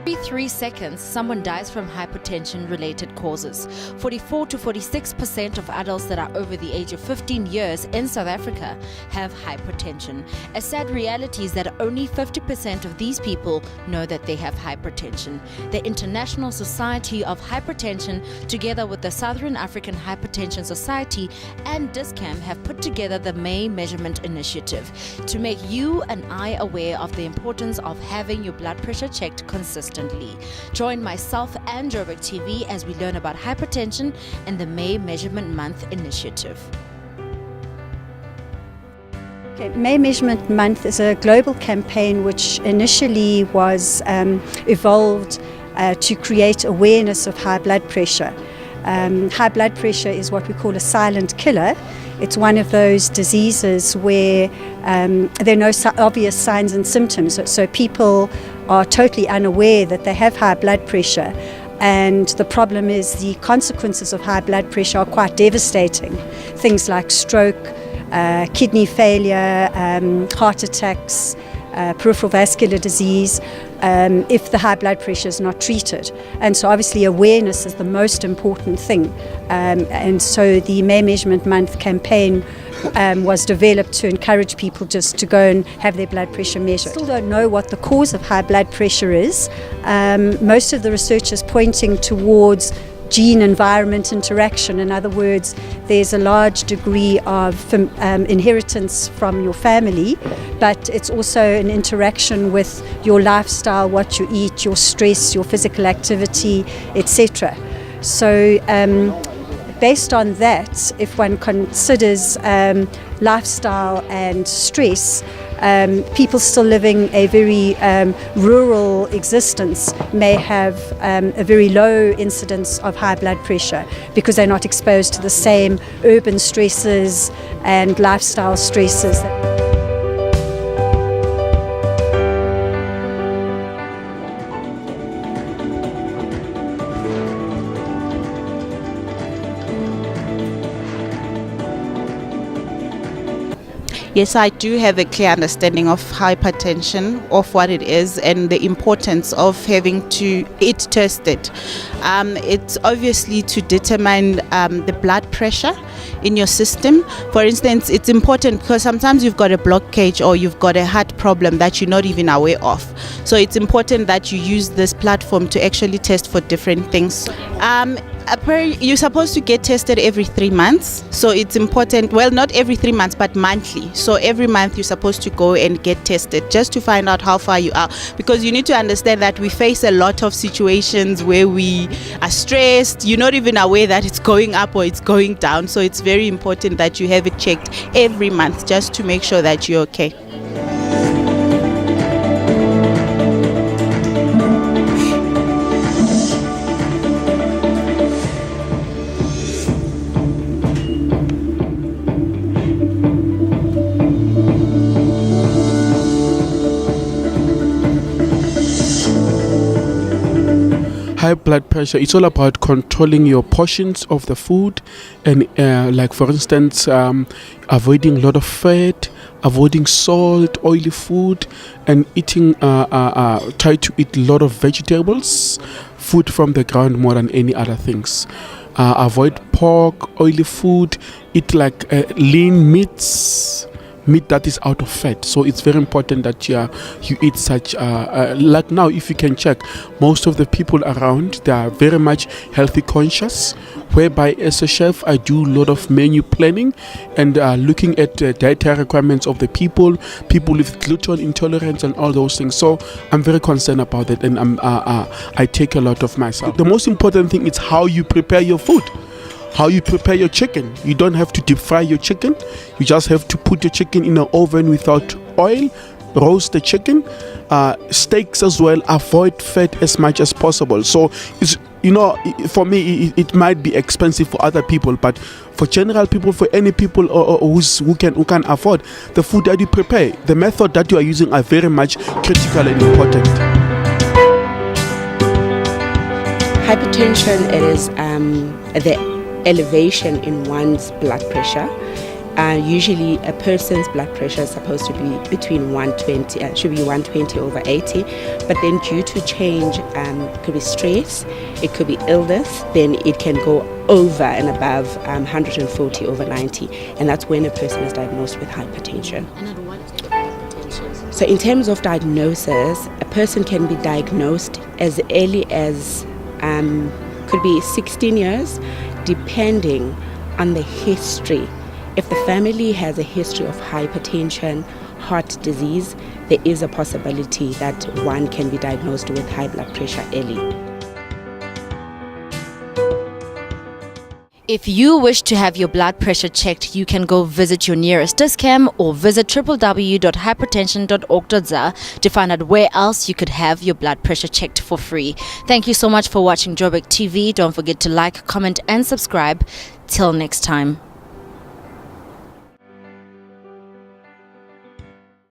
Every 3 seconds, someone dies from hypertension-related causes. 44 to 46% of adults that are over the age of 15 years in South Africa have hypertension. A sad reality is that only 50% of these people know that they have hypertension. The International Society of Hypertension, together with the Southern African Hypertension Society and DISCAM, have put together the May Measurement Initiative to make you and I aware of the importance of having your blood pressure checked consistently. Join myself and Joburgtv as we learn about hypertension and the May Measurement Month initiative. Okay, May Measurement Month is a global campaign which initially was evolved to create awareness of high blood pressure. High blood pressure is what we call a silent killer. It's one of those diseases where there are no obvious signs and symptoms, so people are totally unaware that they have high blood pressure, and the problem is the consequences of high blood pressure are quite devastating. Things like stroke, kidney failure, heart attacks, peripheral vascular disease, if the high blood pressure is not treated. And so obviously awareness is the most important thing. And so the May Measurement Month campaign was developed to encourage people just to go and have their blood pressure measured. Still don't know what the cause of high blood pressure is. Most of the research is pointing towards gene-environment interaction. In other words, there's a large degree of inheritance from your family, but it's also an interaction with your lifestyle, what you eat, your stress, your physical activity, etc. So based on that, if one considers lifestyle and stress, people still living a very rural existence may have a very low incidence of high blood pressure because they're not exposed to the same urban stresses and lifestyle stresses. Yes, I do have a clear understanding of hypertension, of what it is, and the importance of having it tested. It's obviously to determine the blood pressure in your system. For instance, it's important because sometimes you've got a blockage or you've got a heart problem that you're not even aware of. So it's important that you use this platform to actually test for different things. You're supposed to get tested every 3 months, so it's important, well, not every 3 months but monthly. So every month you're supposed to go and get tested just to find out how far you are, because you need to understand that we face a lot of situations where we are stressed, you're not even aware that it's going up or it's going down. So it's very important that you have it checked every month just to make sure that you're okay. High blood pressure, it's all about controlling your portions of the food, and like for instance avoiding a lot of fat, avoiding salt, oily food, and eating try to eat a lot of vegetables, food from the ground more than any other things. Avoid pork, oily food, eat like lean meat that is out of fat. So it's very important that you eat such like now, if you can check, most of the people around, they are very much healthy conscious, whereby as a chef I do a lot of menu planning and looking at the dietary requirements of the people with gluten intolerance and all those things. So I'm very concerned about it, and I take a lot of myself. The most important thing is how you prepare your food. How you prepare your chicken. You don't have to deep fry your chicken. You just have to put your chicken in an oven without oil, roast the chicken. Steaks as well, avoid fat as much as possible. So it's, for me it might be expensive for other people, but for general people, for any people who can afford the food that you prepare, the method that you are using are very much critical and important. Hypertension, it is the elevation in one's blood pressure, Usually a person's blood pressure is supposed to be between 120, should be 120/80, but then due to change, it could be stress, it could be illness, then it can go over and above 140/90, and that's when a person is diagnosed with hypertension. And at what stage of hypertension? So in terms of diagnosis, a person can be diagnosed as early as, could be 16 years, depending on the history. If the family has a history of hypertension, heart disease, there is a possibility that one can be diagnosed with high blood pressure early. If you wish to have your blood pressure checked, you can go visit your nearest Dis-Chem or visit www.hypertension.org.za to find out where else you could have your blood pressure checked for free. Thank you so much for watching Joburg TV. Don't forget to like, comment and subscribe. Till next time.